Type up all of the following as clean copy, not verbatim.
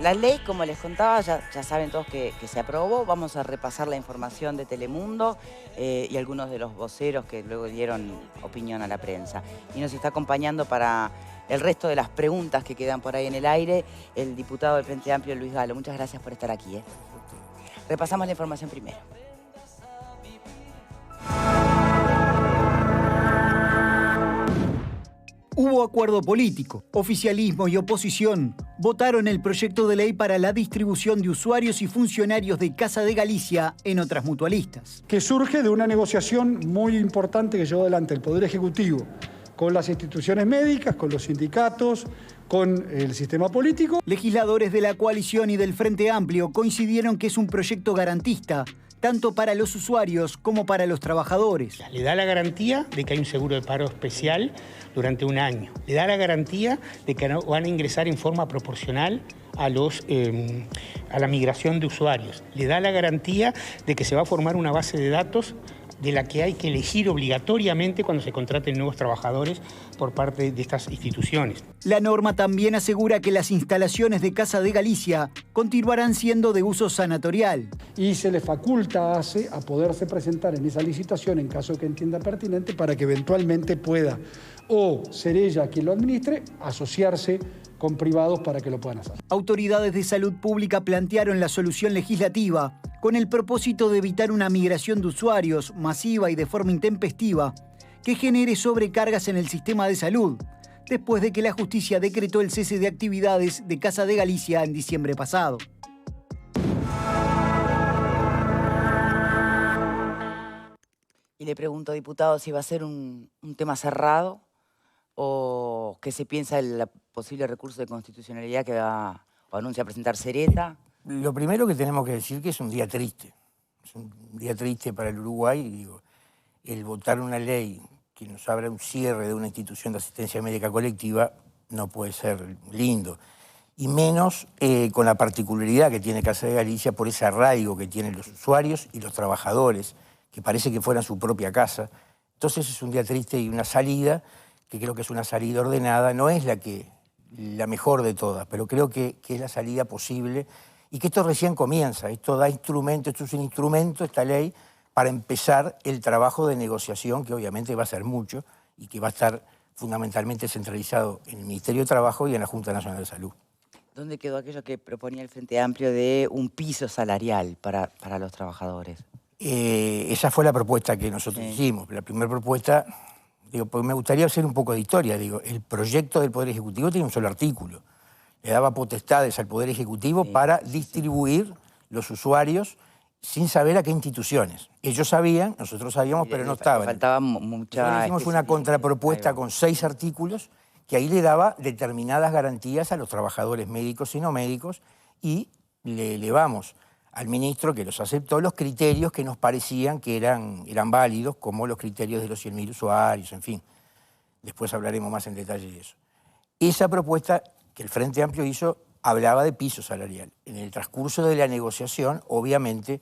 La ley, como les contaba, ya saben todos que se aprobó. Vamos a repasar la información de Telemundo y algunos de los voceros que luego dieron opinión a la prensa. Y nos está acompañando para el resto de las preguntas que quedan por ahí en el aire el diputado del Frente Amplio, Luis Galo. Muchas gracias por estar aquí. Repasamos la información primero. Hubo acuerdo político. Oficialismo y oposición votaron el proyecto de ley para la distribución de usuarios y funcionarios de Casa de Galicia en otras mutualistas. Que surge de una negociación muy importante que llevó adelante el Poder Ejecutivo con las instituciones médicas, con los sindicatos, con el sistema político. Legisladores de la coalición y del Frente Amplio coincidieron que es un proyecto garantista, tanto para los usuarios como para los trabajadores. Le da la garantía de que hay un seguro de paro especial durante un año. Le da la garantía de que van a ingresar en forma proporcional a la migración de usuarios. Le da la garantía de que se va a formar una base de datos de la que hay que elegir obligatoriamente cuando se contraten nuevos trabajadores por parte de estas instituciones. La norma también asegura que las instalaciones de Casa de Galicia continuarán siendo de uso sanatorial. Y se le faculta a ACE a poderse presentar en esa licitación en caso que entienda pertinente para que eventualmente pueda o ser ella quien lo administre, asociarse con privados para que lo puedan hacer. Autoridades de salud pública plantearon la solución legislativa con el propósito de evitar una migración de usuarios masiva y de forma intempestiva que genere sobrecargas en el sistema de salud, después de que la justicia decretó el cese de actividades de Casa de Galicia en diciembre pasado. Y le pregunto, diputado, si va a ser un tema cerrado o qué se piensa del posible recurso de constitucionalidad que va o anuncia presentar Sereta. Lo primero que tenemos que decir que es un día triste. Es un día triste para el Uruguay. Digo, el votar una ley que nos abra un cierre de una institución de asistencia médica colectiva no puede ser lindo. Y menos con la particularidad que tiene Casa de Galicia por ese arraigo que tienen los usuarios y los trabajadores, que parece que fuera su propia casa. Entonces es un día triste y una salida, que creo que es una salida ordenada, no es la mejor de todas, pero creo que es la salida posible y que esto recién comienza. Esto da instrumento, esto es un instrumento, esta ley, para empezar el trabajo de negociación, que obviamente va a ser mucho y que va a estar fundamentalmente centralizado en el Ministerio de Trabajo y en la Junta Nacional de Salud. ¿Dónde quedó aquello que proponía el Frente Amplio de un piso salarial para los trabajadores? Esa fue la propuesta que nosotros hicimos. La primera propuesta, digo, pues me gustaría hacer un poco de historia. Digo, el proyecto del Poder Ejecutivo tiene un solo artículo. Le daba potestades al Poder Ejecutivo para distribuir los usuarios sin saber a qué instituciones. Ellos sabían, nosotros sabíamos, pero no estaban. Faltaba mucha... Nosotros hicimos una contrapropuesta con 6 artículos que ahí le daba determinadas garantías a los trabajadores médicos y no médicos y le elevamos al ministro, que los aceptó, los criterios que nos parecían que eran válidos, como los criterios de los 100.000 usuarios, en fin. Después hablaremos más en detalle de eso. Esa propuesta que el Frente Amplio hizo hablaba de piso salarial. En el transcurso de la negociación, obviamente,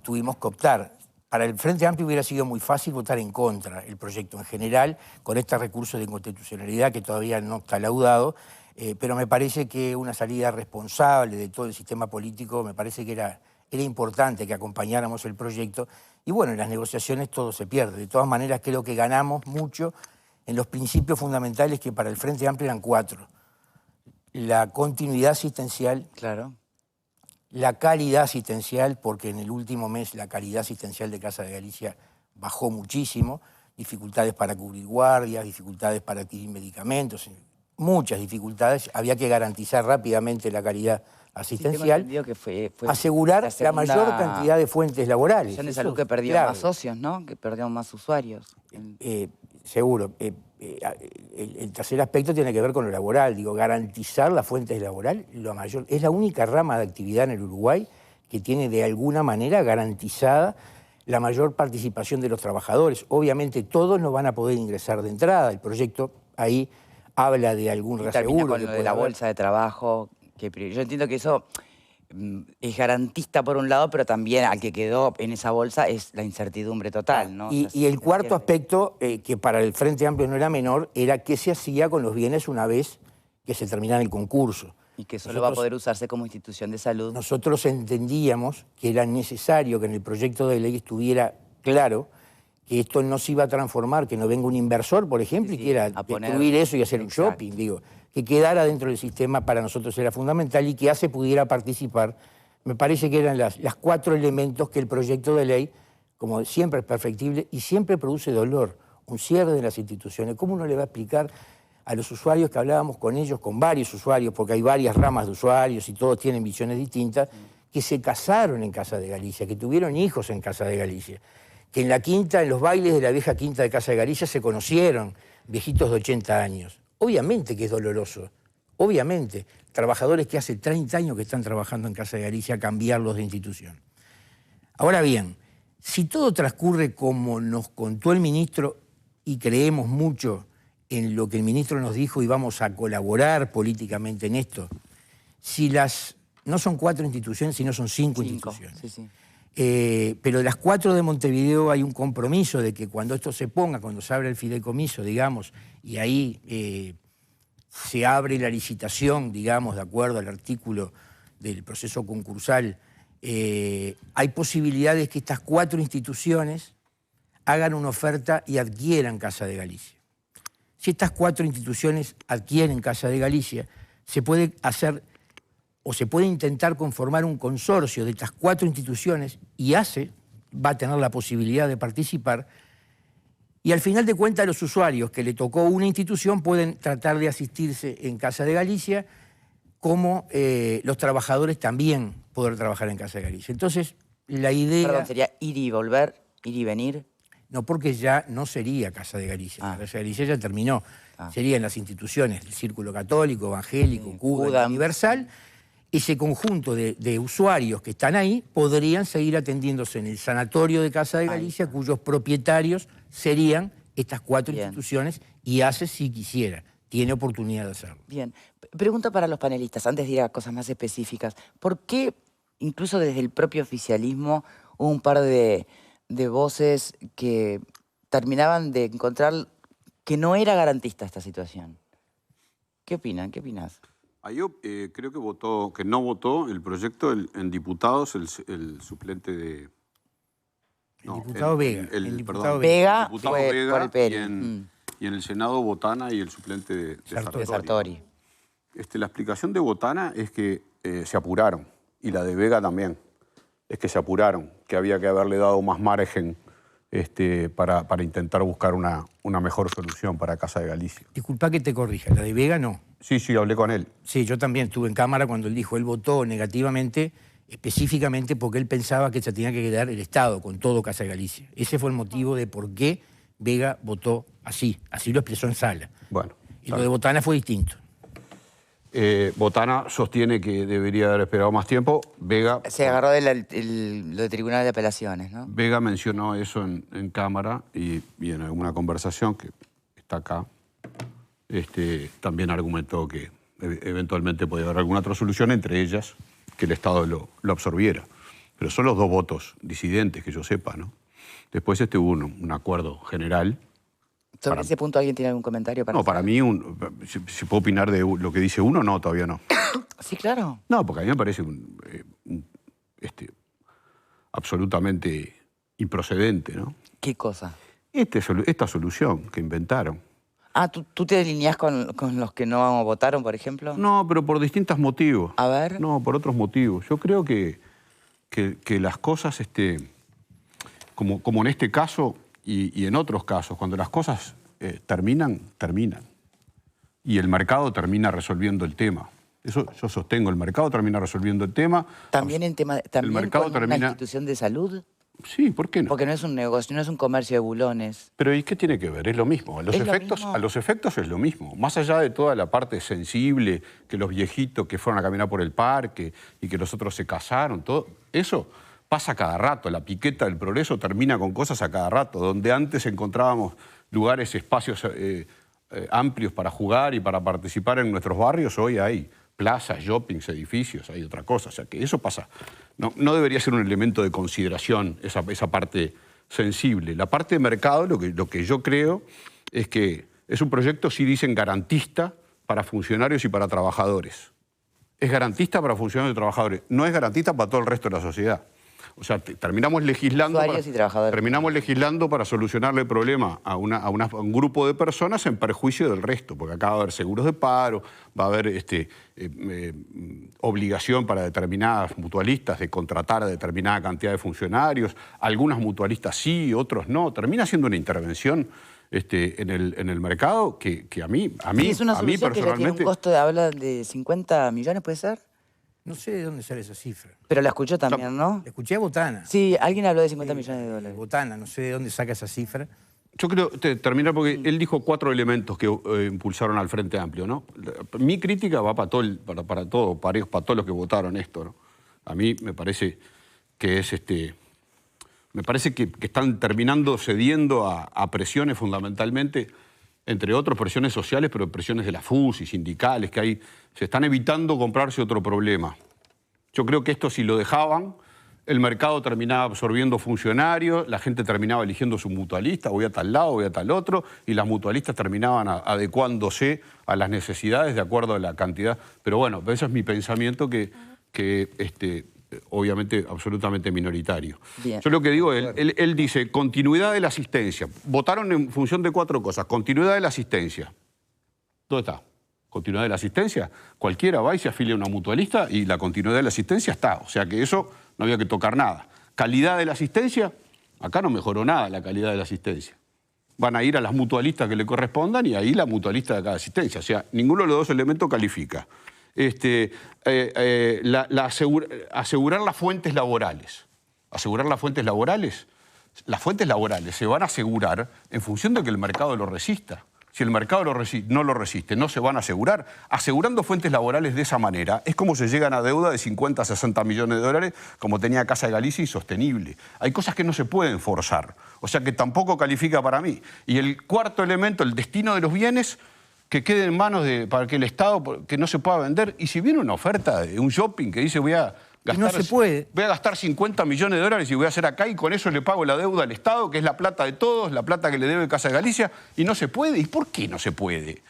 tuvimos que optar. Para el Frente Amplio hubiera sido muy fácil votar en contra el proyecto en general, con este recurso de inconstitucionalidad que todavía no está laudado, pero me parece que una salida responsable de todo el sistema político, me parece que era importante que acompañáramos el proyecto. Y bueno, en las negociaciones todo se pierde. De todas maneras, creo que ganamos mucho en los principios fundamentales que para el Frente Amplio eran 4. La continuidad asistencial, claro, la calidad asistencial, porque en el último mes la calidad asistencial de Casa de Galicia bajó muchísimo, dificultades para cubrir guardias, dificultades para adquirir medicamentos, muchas dificultades. Había que garantizar rápidamente la calidad asistencial, que fue asegurar la mayor cantidad de fuentes laborales. De salud que perdió más socios, ¿no? Que perdió más usuarios. Seguro. El tercer aspecto tiene que ver con lo laboral. Digo, garantizar las fuentes laborales, lo mayor. Es la única rama de actividad en el Uruguay que tiene de alguna manera garantizada la mayor participación de los trabajadores. Obviamente todos no van a poder ingresar de entrada. El proyecto ahí habla de algún reaseguro. Con lo de la bolsa de trabajo. Yo entiendo que eso es garantista por un lado, pero también al que quedó en esa bolsa es la incertidumbre total, ¿no? Y el cuarto aspecto, que para el Frente Amplio no era menor, era qué se hacía con los bienes una vez que se terminara el concurso. Y que solo va a poder usarse como institución de salud. Nosotros entendíamos que era necesario que en el proyecto de ley estuviera claro que esto no se iba a transformar, que no venga un inversor, por ejemplo, y quiera destruir eso y hacer un shopping. Digo, que quedara dentro del sistema para nosotros era fundamental y que ACE pudiera participar. Me parece que eran las 4 elementos que el proyecto de ley, como siempre es perfectible y siempre produce dolor, un cierre de las instituciones. ¿Cómo uno le va a explicar a los usuarios que hablábamos con ellos, con varios usuarios, porque hay varias ramas de usuarios y todos tienen visiones distintas, que se casaron en Casa de Galicia, que tuvieron hijos en Casa de Galicia, que en la quinta, en los bailes de la vieja quinta de Casa de Galicia se conocieron viejitos de 80 años? Obviamente que es doloroso, obviamente. Trabajadores que hace 30 años que están trabajando en Casa de Galicia, cambiarlos de institución. Ahora bien, si todo transcurre como nos contó el ministro y creemos mucho en lo que el ministro nos dijo y vamos a colaborar políticamente en esto, si no son 4 instituciones, sino son 5 instituciones. Sí. Pero de las 4 de Montevideo hay un compromiso de que cuando esto se ponga, cuando se abre el fideicomiso, digamos, y ahí se abre la licitación, digamos, de acuerdo al artículo del proceso concursal, hay posibilidades que estas 4 instituciones hagan una oferta y adquieran Casa de Galicia. Si estas 4 instituciones adquieren Casa de Galicia, se puede hacer o se puede intentar conformar un consorcio de estas 4 instituciones y ACE va a tener la posibilidad de participar y al final de cuentas los usuarios que le tocó una institución pueden tratar de asistirse en Casa de Galicia como los trabajadores también poder trabajar en Casa de Galicia. Entonces, la idea... Perdón, ¿sería ir y volver, ir y venir? No, porque ya no sería Casa de Galicia. Casa de Galicia ya terminó. Serían las instituciones del Círculo Católico, Evangélico, CUDA, Universal. Ese conjunto de usuarios que están ahí podrían seguir atendiéndose en el sanatorio de Casa de Galicia, cuyos propietarios serían estas 4 instituciones y ACE si quisiera. Tiene oportunidad de hacerlo. Bien. Pregunta para los panelistas, antes de ir a cosas más específicas. ¿Por qué, incluso desde el propio oficialismo, hubo un par de voces que terminaban de encontrar que no era garantista esta situación? ¿Qué opinan? ¿Qué opinás? Yo creo que no votó el proyecto en diputados el suplente de... El diputado Vega. El diputado Vega fue por el PL. Y en el Senado Botana y el suplente de Sartori. La explicación de Botana es que se apuraron, y la de Vega también. Es que se apuraron, que había que haberle dado más margen para intentar buscar una mejor solución para Casa de Galicia. Disculpa que te corrija, la de Vega no. Sí, hablé con él. Sí, yo también estuve en cámara cuando él dijo, él votó negativamente, específicamente porque él pensaba que se tenía que quedar el Estado con todo Casa de Galicia. Ese fue el motivo de por qué Vega votó así lo expresó en sala. Bueno. Y lo de Botana fue distinto. Botana sostiene que debería haber esperado más tiempo. Vega... Se agarró lo de Tribunal de Apelaciones, ¿no? Vega mencionó eso en cámara y en alguna conversación que está acá, también argumentó que eventualmente podía haber alguna otra solución, entre ellas que el Estado lo absorbiera. Pero son los 2 votos disidentes, que yo sepa, ¿no? Después hubo un acuerdo general. ¿Sobre ese punto alguien tiene algún comentario? Para mí, si puedo opinar de lo que dice uno, no, todavía no. Sí, claro. No, porque a mí me parece absolutamente improcedente, ¿no? ¿Qué cosa? Esta solución que inventaron. ¿Tú te alineás con los que no votaron, por ejemplo? No, pero por distintos motivos. A ver. No, por otros motivos. Yo creo que las cosas, como en este caso y en otros casos, cuando las cosas terminan. Y el mercado termina resolviendo el tema. Eso yo sostengo, el mercado termina resolviendo el tema. ¿También con una institución de salud? Sí, ¿por qué no? Porque no es un negocio, no es un comercio de bulones. Pero ¿y qué tiene que ver? Es lo mismo. A los efectos es lo mismo. Más allá de toda la parte sensible, que los viejitos que fueron a caminar por el parque y que los otros se casaron, todo eso pasa cada rato. La piqueta del progreso termina con cosas a cada rato. Donde antes encontrábamos lugares, espacios amplios para jugar y para participar en nuestros barrios, hoy hay plazas, shoppings, edificios, hay otra cosa. O sea que eso pasa. No debería ser un elemento de consideración esa parte sensible. La parte de mercado, lo que yo creo es que es un proyecto, sí dicen, garantista para funcionarios y para trabajadores. es garantista para funcionarios y trabajadores, no es garantista para todo el resto de la sociedad. O sea, terminamos legislando para solucionarle el problema a un grupo de personas en perjuicio del resto, porque acá va a haber seguros de paro, va a haber obligación para determinadas mutualistas de contratar a determinada cantidad de funcionarios, algunas mutualistas sí, otros no. Termina siendo una intervención en el mercado que a mí es una solución que ya tiene un costo de 50 millones, ¿puede ser? No sé de dónde sale esa cifra. Pero la escuchó también, ¿no? La escuché a Botana. Sí, alguien habló de 50 millones de dólares. Botana, no sé de dónde saca esa cifra. Yo creo, terminar porque él dijo 4 elementos que impulsaron al Frente Amplio, ¿no? Mi crítica va para todos los que votaron esto, ¿no? A mí me parece que es me parece que están terminando cediendo a presiones fundamentalmente, entre otros presiones sociales, pero presiones de la FUS y sindicales, que se están evitando comprarse otro problema. Yo creo que esto si lo dejaban, el mercado terminaba absorbiendo funcionarios, la gente terminaba eligiendo su mutualista, voy a tal lado, voy a tal otro, y las mutualistas terminaban adecuándose a las necesidades de acuerdo a la cantidad. Pero bueno, ese es mi pensamiento que obviamente absolutamente minoritario. Bien. Yo lo que digo, él dice continuidad de la asistencia. Votaron en función de 4 cosas. Continuidad de la asistencia. ¿Dónde está? Continuidad de la asistencia. Cualquiera va y se afilia a una mutualista y la continuidad de la asistencia está. O sea que eso no había que tocar nada. Calidad de la asistencia. Acá no mejoró nada la calidad de la asistencia. Van a ir a las mutualistas que le correspondan y ahí la mutualista de cada asistencia. O sea, ninguno de los 2 elementos califica. Asegurar las fuentes laborales. Asegurar las fuentes laborales. Las fuentes laborales se van a asegurar en función de que el mercado lo resista. Si el mercado no lo resiste, no se van a asegurar. Asegurando fuentes laborales de esa manera es como se llegan a deuda de 50 a 60 millones de dólares, como tenía Casa de Galicia, insostenible. Hay cosas que no se pueden forzar, o sea que tampoco califica para mí. Y el 4º elemento, el destino de los bienes, que quede en manos para que el Estado, que no se pueda vender. Y si viene una oferta de un shopping que dice voy a gastar 50 millones de dólares y voy a hacer acá y con eso le pago la deuda al Estado, que es la plata de todos, la plata que le debe Casa de Galicia, y no se puede. ¿Y por qué no se puede?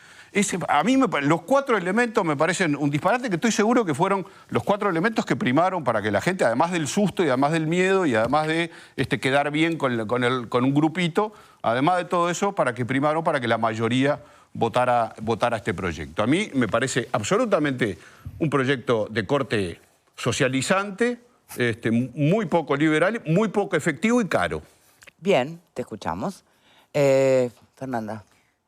A mí los 4 elementos me parecen un disparate, que estoy seguro que fueron los 4 elementos que primaron para que la gente, además del susto y además del miedo y además de quedar bien con un grupito, además de todo eso, para que la mayoría votara este proyecto. A mí me parece absolutamente un proyecto de corte socializante, muy poco liberal, muy poco efectivo y caro. Bien, te escuchamos. Fernanda.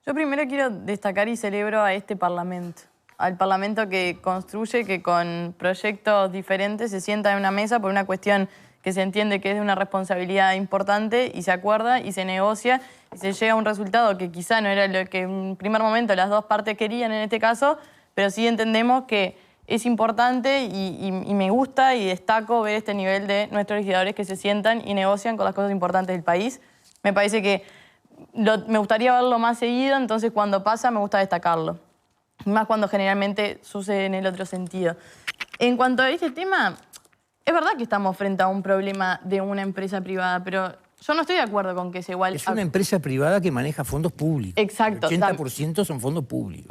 Yo primero quiero destacar y celebro a este Parlamento, al Parlamento que construye, que con proyectos diferentes se sienta en una mesa por una cuestión que se entiende que es de una responsabilidad importante y se acuerda y se negocia y se llega a un resultado que quizá no era lo que en un primer momento las 2 partes querían en este caso, pero sí entendemos que es importante y me gusta y destaco ver este nivel de nuestros legisladores que se sientan y negocian con las cosas importantes del país. Me parece que me gustaría verlo más seguido, entonces cuando pasa me gusta destacarlo. Más cuando generalmente sucede en el otro sentido. En cuanto a este tema, es verdad que estamos frente a un problema de una empresa privada, pero yo no estoy de acuerdo con que sea igual. Es una empresa privada que maneja fondos públicos. Exacto. El 80% son fondos públicos.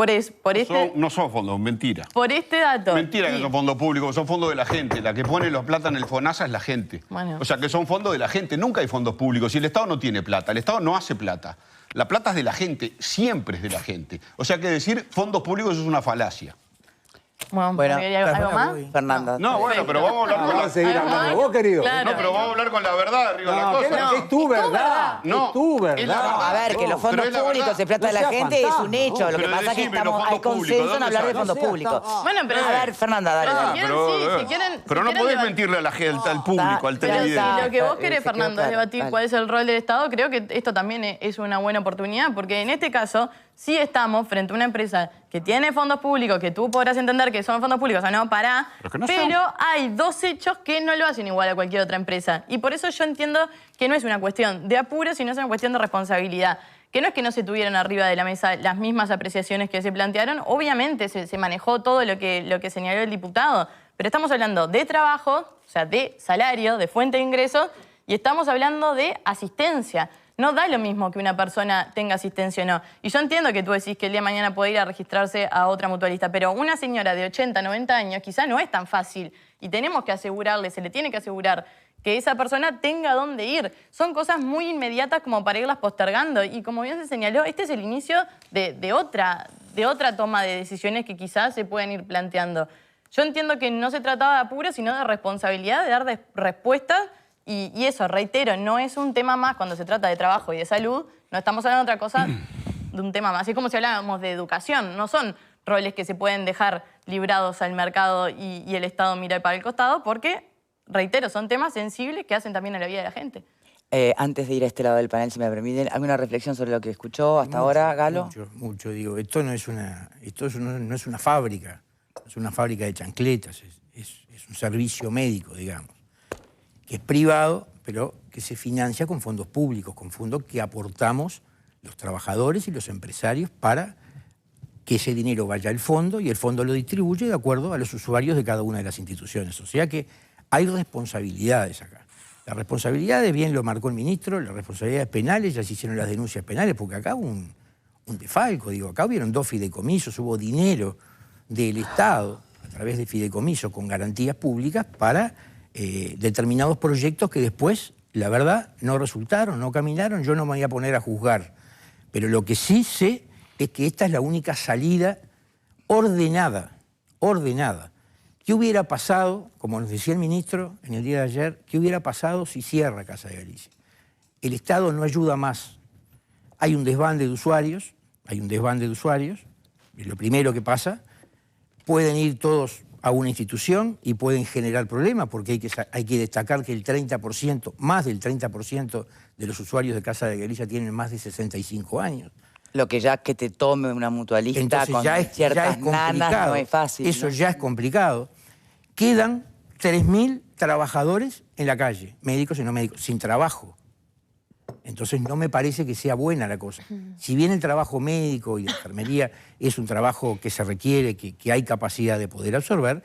No son fondos, mentira. Por este dato. Mentira que son fondos públicos, son fondos de la gente. La que pone los plata en el FONASA es la gente. Bueno. O sea, que son fondos de la gente. Nunca hay fondos públicos. Si el Estado no tiene plata, el Estado no hace plata. La plata es de la gente, siempre es de la gente. O sea, que decir fondos públicos es una falacia. Bueno, ¿algo más? Fernanda. No, bueno, pero vamos a hablar con a seguir hablando vos, querido. Claro. No, pero vamos a hablar con la verdad arriba de la cosa. Es tu verdad. No, es tu verdad. es la verdad. A ver, que los fondos Pero es la públicos verdad. se plata de la No sea gente es un fantasma, hecho. Lo que pero pasa es que decime, los hay fondos públicos, consenso en ¿dónde hablar de salen? fondos No sea públicos. Bueno, pero A ver, Fernanda, dale. Pero dale. si quieren, si quieren pero no podés mentirle a la gente, al público, al Pero televidente. Si lo que vos Se querés, quedó Fernando, es claro. debatir Dale. cuál es el rol del Estado, creo que esto también es una buena oportunidad, porque en este caso sí estamos frente a una empresa que tiene fondos públicos, que tú podrás entender que son fondos públicos, o sea, no, pará, Pero que no pero hay 2 hechos que no lo hacen igual a cualquier otra empresa. Y por eso yo entiendo que no es una cuestión de apuro, sino es una cuestión de responsabilidad. Que no es que no se tuvieran arriba de la mesa las mismas apreciaciones que se plantearon, obviamente se manejó todo lo que señaló el diputado, pero estamos hablando de trabajo, o sea, de salario, de fuente de ingresos, y estamos hablando de asistencia. no da lo mismo que una persona tenga asistencia o no. Y yo entiendo que tú decís que el día de mañana puede ir a registrarse a otra mutualista, pero una señora de 80, 90 años quizá no es tan fácil y tenemos que asegurarle, se le tiene que asegurar que esa persona tenga dónde ir. Son cosas muy inmediatas como para irlas postergando y como bien se señaló, este es el inicio de otra toma de decisiones que quizás se pueden ir planteando. Yo entiendo que no se trataba de apuro, sino de responsabilidad, de dar respuestas. Y eso, reitero, no es un tema más cuando se trata de trabajo y de salud. No estamos hablando de otra cosa, de un tema más. Así como si hablábamos de educación. No son roles que se pueden dejar librados al mercado y el Estado mira para el costado porque, reitero, son temas sensibles que hacen también a la vida de la gente. Antes de ir a este lado del panel, si me permiten, ¿alguna reflexión sobre lo que escuchó hasta ahora, Galo? Mucho. Digo, esto no es una fábrica. Es una fábrica de chancletas. Es un servicio médico, digamos, que es privado, pero que se financia con fondos públicos, con fondos que aportamos los trabajadores y los empresarios para que ese dinero vaya al fondo y el fondo lo distribuye de acuerdo a los usuarios de cada una de las instituciones. O sea que hay responsabilidades acá. Las responsabilidades, bien lo marcó el ministro, las responsabilidades penales, ya se hicieron las denuncias penales, porque acá hubo un desfalco, digo, acá hubieron 2 fideicomisos, hubo dinero del Estado a través de fideicomisos con garantías públicas para determinados proyectos que después, la verdad, no resultaron, no caminaron. Yo no me voy a poner a juzgar, pero lo que sí sé es que esta es la única salida ordenada. ¿Qué hubiera pasado, como nos decía el ministro en el día de ayer, qué hubiera pasado si cierra Casa de Galicia? El Estado no ayuda más. Hay un desbande de usuarios, y lo primero que pasa, pueden ir todos a una institución y pueden generar problemas, porque hay que destacar que el 30%, más del 30% de los usuarios de Casa de Galicia tienen más de 65 años. Lo que ya que te tome una mutualista. Entonces con ciertas nanas no es fácil. Eso ¿no? ya es complicado. Quedan 3.000 trabajadores en la calle, médicos y no médicos, sin trabajo. Entonces no me parece que sea buena la cosa. Si bien el trabajo médico y de enfermería es un trabajo que se requiere, que hay capacidad de poder absorber,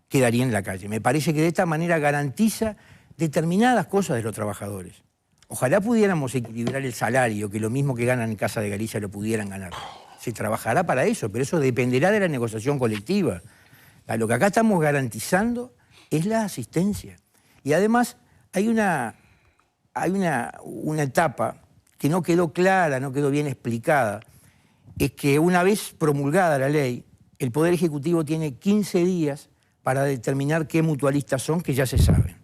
quedaría en la calle. Me parece que de esta manera garantiza determinadas cosas de los trabajadores. Ojalá pudiéramos equilibrar el salario, que lo mismo que ganan en Casa de Galicia lo pudieran ganar. Se trabajará para eso, pero eso dependerá de la negociación colectiva. Lo que acá estamos garantizando es la asistencia. Y además hay una etapa que no quedó clara, no quedó bien explicada, es que una vez promulgada la ley, el Poder Ejecutivo tiene 15 días para determinar qué mutualistas son, que ya se saben.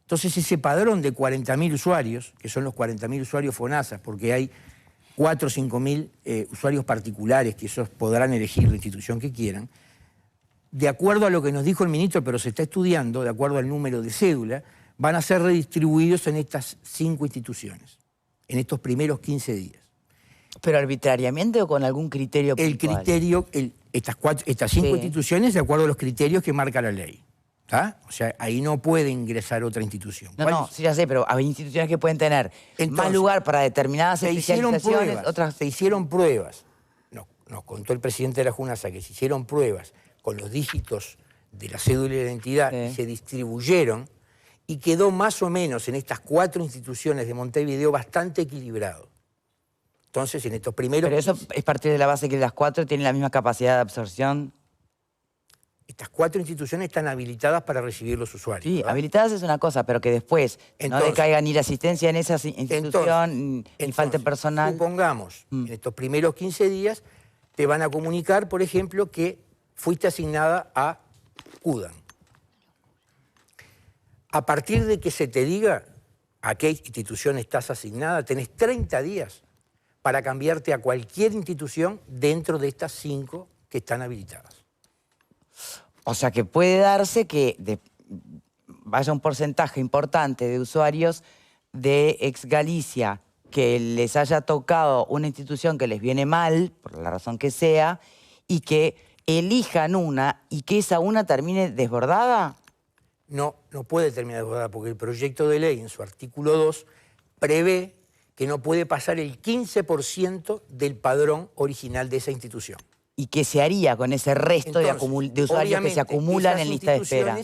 Entonces ese padrón de 40.000 usuarios, que son los 40.000 usuarios FONASA, porque hay 4 o 5.000 usuarios particulares que esos podrán elegir la institución que quieran, de acuerdo a lo que nos dijo el ministro, pero se está estudiando, de acuerdo al número de cédula, van a ser redistribuidos en estas 5 instituciones, en estos primeros 15 días. ¿Pero arbitrariamente o con algún criterio puntual? El criterio, estas 5 instituciones de acuerdo a los criterios que marca la ley. ¿Tá? O sea, ahí no puede ingresar otra institución. No, sí, ya sé, pero hay instituciones que pueden tener más lugar para determinadas especializaciones. Se hicieron pruebas. Nos contó el presidente de la Junasa que se hicieron pruebas con los dígitos de la cédula de identidad y se distribuyeron y quedó más o menos en estas 4 instituciones de Montevideo bastante equilibrado. Entonces, en estos primeros... Pero eso es partir de la base que las 4 tienen la misma capacidad de absorción. Estas 4 instituciones están habilitadas para recibir los usuarios. Sí, ¿verdad? habilitadas es una cosa, pero que después no decaiga ni la asistencia en esa institución, ni falte personal. Supongamos, en estos primeros 15 días, te van a comunicar, por ejemplo, que fuiste asignada a CUDAN. A partir de que se te diga a qué institución estás asignada, tenés 30 días para cambiarte a cualquier institución dentro de estas 5 que están habilitadas. O sea que puede darse que vaya un porcentaje importante de usuarios de ex Galicia que les haya tocado una institución que les viene mal, por la razón que sea, y que elijan una y que esa una termine desbordada. No puede terminar desbordada porque el proyecto de ley en su artículo 2 prevé que no puede pasar el 15% del padrón original de esa institución. ¿Y qué se haría con ese resto de usuarios que se acumulan en lista de espera?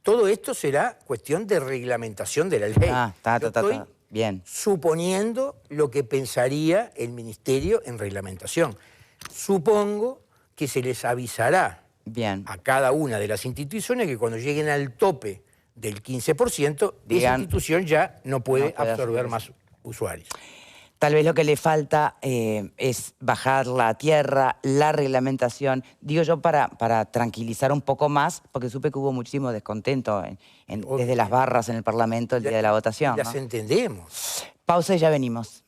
Todo esto será cuestión de reglamentación de la ley. Bien. suponiendo lo que pensaría el Ministerio en reglamentación. Supongo que se les avisará Bien. a cada una de las instituciones que cuando lleguen al tope del 15%, esa institución ya no puede absorber más usuarios. Tal vez lo que le falta es bajarla a tierra, la reglamentación, digo yo para tranquilizar un poco más, porque supe que hubo muchísimo descontento desde las barras en el Parlamento el día de la votación. Las entendemos. Pausa y ya venimos.